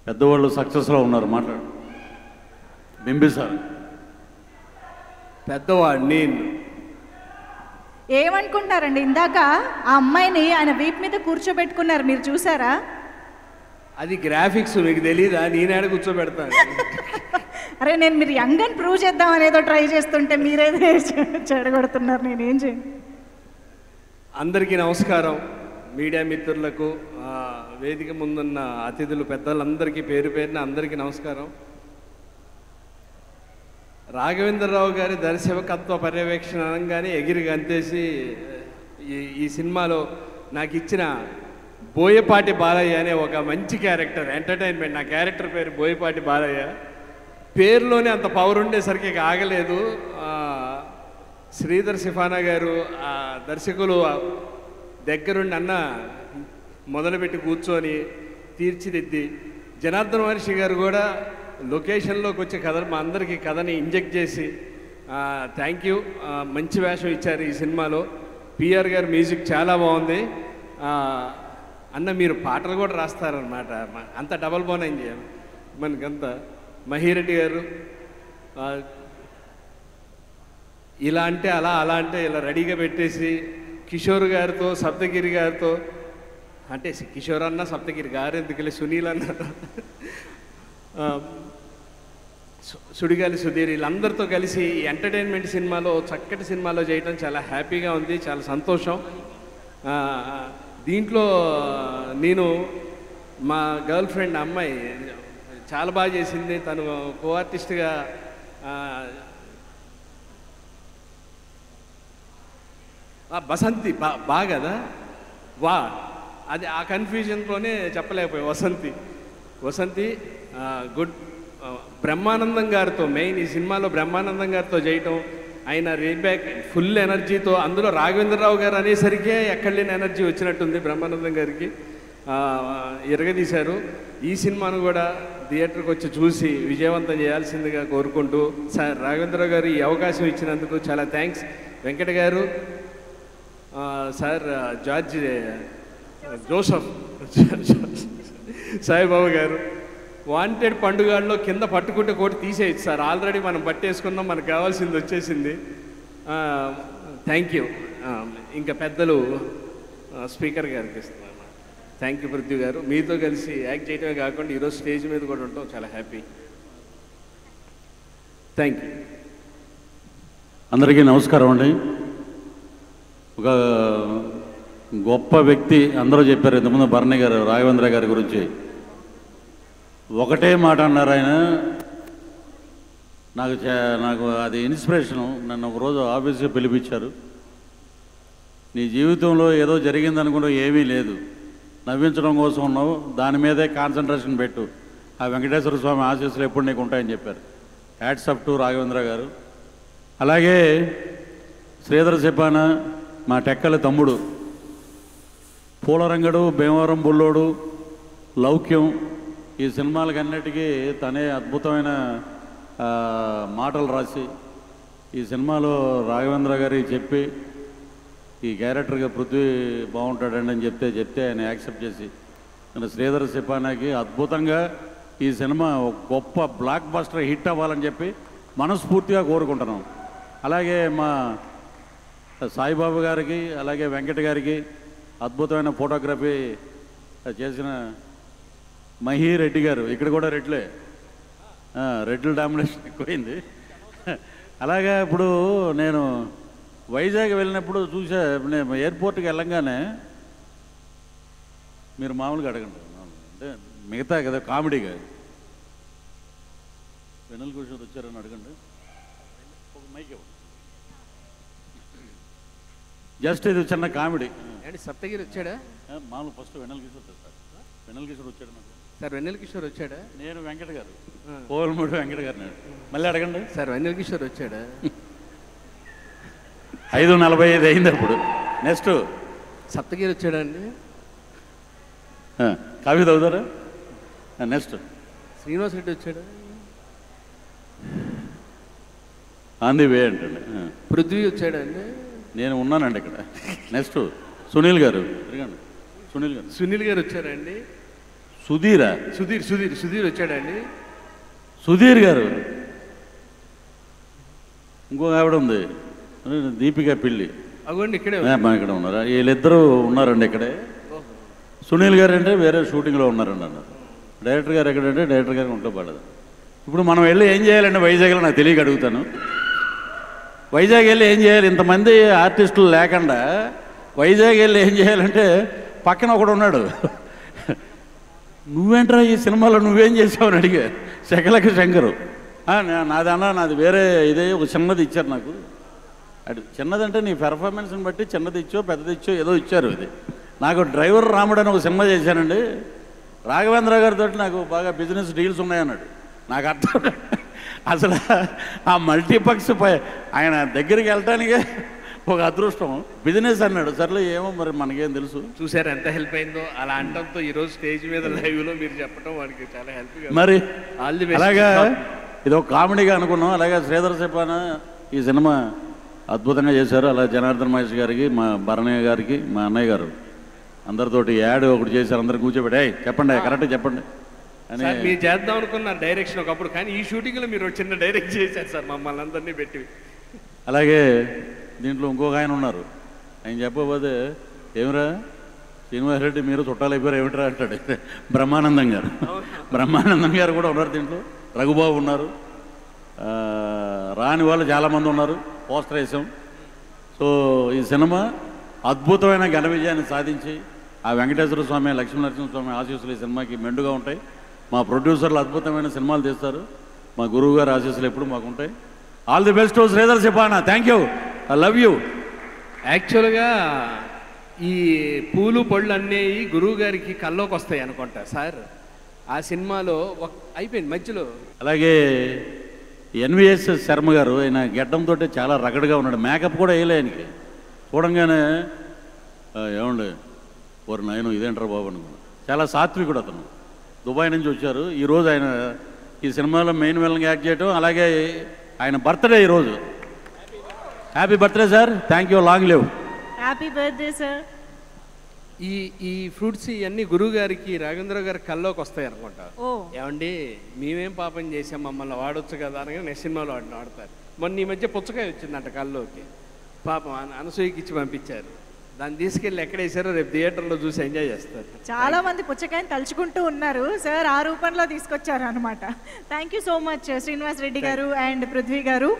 పెద్దవాళ్ళు సక్సెస్లో ఉన్నారు. మాట్లాడు. బింబిసార్ పెద్దవాడు నేను. ఏమనుకుంటారండి, ఇందాక ఆ అమ్మాయిని ఆయన వీపు మీద కూర్చోబెట్టుకున్నారు, మీరు చూసారా? అది గ్రాఫిక్స్, మీకు తెలీదా? నేనేడ కూర్చోబెడతాను. అరే నేను మీరు యంగ్ అని ప్రూవ్ చేద్దాం అనేదో ట్రై చేస్తుంటే మీరేదే చెడగొడుతున్నారు, నేనేం చేయను. అందరికీ నమస్కారం. మీడియా మిత్రులకు, వేదిక ముందున్న అతిథులు, పెద్దలందరికీ పేరు పేరున అందరికీ నమస్కారం. రాఘవేంద్రరావు గారి దర్శకత్వ పర్యవేక్షణ అనగానే ఎగిరి గంతేసి ఈ సినిమాలో నాకు ఇచ్చిన బోయపాటి బాలయ్య అనే ఒక మంచి క్యారెక్టర్, ఎంటర్టైన్మెంట్. నా క్యారెక్టర్ పేరు బోయపాటి బాలయ్య. పేరులోనే అంత పవర్ ఉండేసరికి ఆగలేదు. శ్రీధర్ సిఫానా గారు దర్శకులు దగ్గరుండి అన్న మొదలుపెట్టి కూర్చొని తీర్చిదిద్ది, జనార్దన్ మహర్షి గారు కూడా లొకేషన్లోకి వచ్చే కథ మా అందరికీ కథని ఇంజెక్ట్ చేసి థ్యాంక్ యూ, మంచి వేషం ఇచ్చారు ఈ సినిమాలో. పిఆర్ గారు మ్యూజిక్ చాలా బాగుంది. అన్న మీరు పాటలు కూడా రాస్తారనమాట, అంత డబల్ బోన్ అయింది మనకంతా. మహిరెడ్డి గారు ఇలా అంటే అలా, అలా అంటే ఇలా రెడీగా పెట్టేసి కిషోర్ గారితో, సప్తగిరి గారితో, అంటే కిషోర్ అన్న సప్తగిరి గారు ఎందుకు, సునీల్ అన్న, సుడిగాలి సుధీర్, వీళ్ళందరితో కలిసి ఎంటర్టైన్మెంట్ సినిమాలో, చక్కటి సినిమాలో చేయడం చాలా హ్యాపీగా ఉంది, చాలా సంతోషం. దీంట్లో నేను మా గర్ల్ ఫ్రెండ్ అమ్మాయి చాలా బాగా చేసింది. తను కో ఆర్టిస్ట్గా బసంతి బాగా వా, అది ఆ కన్ఫ్యూజన్లోనే చెప్పలేకపోయా. వసంతి గుడ్. బ్రహ్మానందం గారితో మెయిన్ ఈ సినిమాలో బ్రహ్మానందం గారితో చేయటం, ఆయన రీబ్యాక్ ఫుల్ ఎనర్జీతో, అందులో రాఘవేంద్రరావు గారు అనేసరికే ఎక్కడ లేని ఎనర్జీ వచ్చినట్టుంది బ్రహ్మానందం గారికి, ఎరగదీశారు. ఈ సినిమాను కూడా థియేటర్కి వచ్చి చూసి విజయవంతం చేయాల్సిందిగా కోరుకుంటూ, సార్ రాఘవేంద్రరావు గారు ఈ అవకాశం ఇచ్చినందుకు చాలా థ్యాంక్స్. వెంకట గారు, సార్ జోసఫ్, సాయిబాబా గారు, వాంటెడ్ పండుగల్లో కింద పట్టుకుంటే కోటి తీసేయచ్చు సార్, ఆల్రెడీ మనం పట్టేసుకున్నాం, మనకు కావాల్సింది వచ్చేసింది. Thank you. ఇంకా పెద్దలు స్పీకర్ గారికి ఇస్తున్నాను. థ్యాంక్ యూ పృథ్వీ గారు, మీతో కలిసి యాక్ట్ చేయడమే కాకుండా ఈరోజు స్టేజ్ మీద కూడా ఉంటాం, చాలా హ్యాపీ. Thank you. అందరికీ నమస్కారం అండి. ఒక గొప్ప వ్యక్తి అందరూ చెప్పారు ఇంతకుముందు, భరణి గారు రాఘవేంద్ర గారి గురించి ఒకటే మాట అన్నారు ఆయన. నాకు అది ఇన్స్పిరేషను. నన్ను ఒకరోజు ఆఫీస్కి పిలిపించారు. నీ జీవితంలో ఏదో జరిగిందనుకుంటూ ఏమీ లేదు, నవ్వించడం కోసం ఉన్నావు, దాని మీదే కాన్సన్ట్రేషన్ పెట్టు, ఆ వెంకటేశ్వర స్వామి ఆశీస్సులు ఎప్పుడు నీకు ఉంటాయని చెప్పారు. హ్యాట్స్ అప్ టు రాఘవేంద్ర గారు. అలాగే శ్రీధర్ సిపానా, మా టెక్కల తమ్ముడు, పూలరంగడు, భీమవరం బుల్లోడు, లౌక్యం, ఈ సినిమాలకన్నిటికీ తనే అద్భుతమైన మాటలు రాసి ఈ సినిమాలో రాఘవేంద్ర గారికి చెప్పి ఈ క్యారెక్టర్గా పృథ్వీ బాగుంటాడండి అని చెప్తే ఆయన యాక్సెప్ట్ చేసి శ్రీధర్ సిపానాకి అద్భుతంగా ఈ సినిమా ఒక గొప్ప బ్లాక్ బస్టర్ హిట్ అవ్వాలని చెప్పి మనస్ఫూర్తిగా కోరుకుంటున్నాం. అలాగే మా సాయిబాబు గారికి, అలాగే వెంకట గారికి, అద్భుతమైన ఫోటోగ్రఫీ చేసిన మహిరెడ్డి గారు, ఇక్కడ కూడా రెడ్లే, రెడ్ల డామినేషన్ ఎక్కువైంది. అలాగే ఇప్పుడు నేను వైజాగ్ వెళ్ళినప్పుడు చూసా, నేను ఎయిర్పోర్ట్కి వెళ్ళంగానే మీరు మామూలుగా అడగండి, అంటే మిగతా కదా కామెడీగా వెన్నెల కిషోర్ వచ్చారని అడగండి, ఒక మైక్ ఇవ్వండి, జస్ట్ ఇది చిన్న కామెడీ. సప్తగిరి వచ్చాడా? మామూలు ఫస్ట్ వెన్నెల కిషోర్ సార్, వెన్నెల కిషోర్ వచ్చాడు సార్. వెన్నెల కిషోర్ వచ్చాడా? నేను వెంకట గారు, పోలమూడు వెంకట గారు. మళ్ళీ అడగండి సార్, వెన్నెల కిషోర్ వచ్చాడా? 5:45 అయింది అప్పుడు. నెక్స్ట్ సప్తగిరి వచ్చాడా అండి? కాఫీ తాగుతారా? నెక్స్ట్ శ్రీనివాస్ రెడ్డి వచ్చాడా? ఆన్ ది వే అంటండి. పృథ్వీ వచ్చాడా అండి? నేను ఉన్నానండి ఇక్కడ. నెక్స్ట్ సునీల్ గారు, సునీల్ గారు సునీల్ గారు వచ్చారా అండి? సుధీరా? సుధీర్ వచ్చాడండి. సుధీర్ గారు. ఇంకొక ఆవిడ ఉంది, దీపిక పిల్లి. అగోండి ఇక్కడే ఇక్కడ ఉన్నారా? వీళ్ళిద్దరూ ఉన్నారండి ఇక్కడే. సునీల్ గారు అంటే వేరే షూటింగ్లో ఉన్నారండి అన్నారు. డైరెక్టర్ గారు ఎక్కడంటే డైరెక్టర్ గారికి ఉంటూ పడదు. ఇప్పుడు మనం వెళ్ళి ఏం చేయాలంటే వైజాగ్లో నాకు తెలియక అడుగుతాను. వైజాగ్ వెళ్ళి ఏం చేయాలి? ఇంతమంది ఆర్టిస్టులు లేకుండా వైజాగ్ వెళ్ళి ఏం చేయాలంటే పక్కన ఒకడు ఉన్నాడు, నువ్వేంట్రా ఈ సినిమాలో నువ్వేం చేసావు అని అడిగా. శకలక శంకరు. నాది వేరే ఇదే ఒక చిన్నది ఇచ్చారు నాకు. అది చిన్నదంటే నీ పెర్ఫార్మెన్స్ని బట్టి చిన్నది ఇచ్చో పెద్దది ఇచ్చో ఏదో ఇచ్చారు. ఇది నాకు డ్రైవర్ రాముడు అని ఒక సినిమా చేశానండి. రాఘవేంద్ర గారితో నాకు బాగా బిజినెస్ డీల్స్ ఉన్నాయన్నాడు. నాకు అర్థం అసలు ఆ మల్టీపక్స్ ఆయన దగ్గరికి వెళ్ళటానికే ఒక అదృష్టం. బిజినెస్ అన్నాడు. సర్లే ఏమో మరి మనకేం తెలుసు. చూసారు ఎంత హెల్ప్ అయిందో. అలా అంటంతో ఈరోజు స్టేజ్ మీద లైవ్లో మీరు చెప్పడం వాడికి చాలా హెల్ప్. మరి ఆల్ ది బెస్ట్. అలాగా ఇది ఒక కామెడీగా అనుకున్నాం. అలాగే శ్రీధర్ సిపాన ఈ సినిమా అద్భుతంగా చేశారు. అలా జనార్దన్ మహేష్ గారికి, మా భరణయ్య గారికి, మా అన్నయ్య గారు అందరితోటి యాడ్ ఒకటి చేశారు. అందరు కూర్చోబెట్టి చెప్పండి కరెక్ట్ చెప్పండి అని. మీరు చేద్దాం అనుకున్నారు డైరెక్షన్ ఒకప్పుడు, కానీ ఈ షూటింగ్లో మీరు చిన్న డైరెక్ట్ చేశారు సార్ మమ్మల్ని అందరినీ పెట్టి. అలాగే దీంట్లో ఇంకొక ఆయన ఉన్నారు. ఆయన చెప్పబోతే ఏమిరా శ్రీనివాస్ రెడ్డి మీరు చుట్టాలు అయిపోయారు ఏమిట్రా అంటాడు. బ్రహ్మానందం గారు. బ్రహ్మానందం గారు కూడా ఉన్నారు దీంట్లో. రఘుబాబు ఉన్నారు. రాని వాళ్ళు చాలామంది ఉన్నారు. పోస్టర్ వేసాం. సో ఈ సినిమా అద్భుతమైన ఘన విజయాన్ని సాధించి ఆ వెంకటేశ్వర స్వామి, లక్ష్మీనరసింహస్వామి ఆశీస్సులు ఈ సినిమాకి మెండుగా ఉంటాయి. మా ప్రొడ్యూసర్లు అద్భుతమైన సినిమాలు తీస్తారు. మా గురువు గారు ఆశీస్సులు ఎప్పుడు మాకు ఉంటాయి. All the best Sridhar Sipana. Thank you. I love you. యాక్చువల్గా ఈ పూలు పళ్ళు అన్నీ గురువు గారికి కల్లోకి వస్తాయి అనుకుంటా సార్. ఆ సినిమాలో అయిపోయింది మధ్యలో. అలాగే ఎన్విఎస్ శర్మ గారు, ఆయన గెడ్డంతో చాలా రగడగా ఉన్నాడు. మేకప్ కూడా వేయలే ఆయనకి. చూడంగానే ఏమండి ఓరు నాయన ఇదేంటారు బాబు అనుకున్నాను. చాలా సాత్వికుడు అతను. దుబాయ్ నుంచి వచ్చారు. ఈరోజు ఆయన ఈ సినిమాలో మెయిన్ విలన్గా యాక్ట్ చేయడం. అలాగే ఆయన బర్త్డే ఈరోజు. Happy birthday sir. Thank you. Long live. Happy birthday sir. ఈ ఫ్రూట్స్ ఇవన్నీ గురువు గారికి, రాఘవేంద్ర గారి కల్లోకి వస్తాయి అనుకుంటా. ఏమండి మేమేం పాపం చేసాం, మమ్మల్ని వాడొచ్చు కదా అని నెక్స్ట్ సినిమాలో వాడతారు. మొన్న ఈ మధ్య పుచ్చకాయ వచ్చిందంట కల్లోకి. పాపం అనసూయకి ఇచ్చి పంపించారు. దాన్ని తీసుకెళ్ళి ఎక్కడ వేసారో రేపు థియేటర్లో చూసి ఎంజాయ్ చేస్తారు. చాలా మంది పుచ్చకాయని తలుచుకుంటూ ఉన్నారు సార్. ఆ రూపంలో తీసుకొచ్చారు అనమాట. Thank you so much Srinivas Reddy గారు అండ్ పృథ్వీ గారు.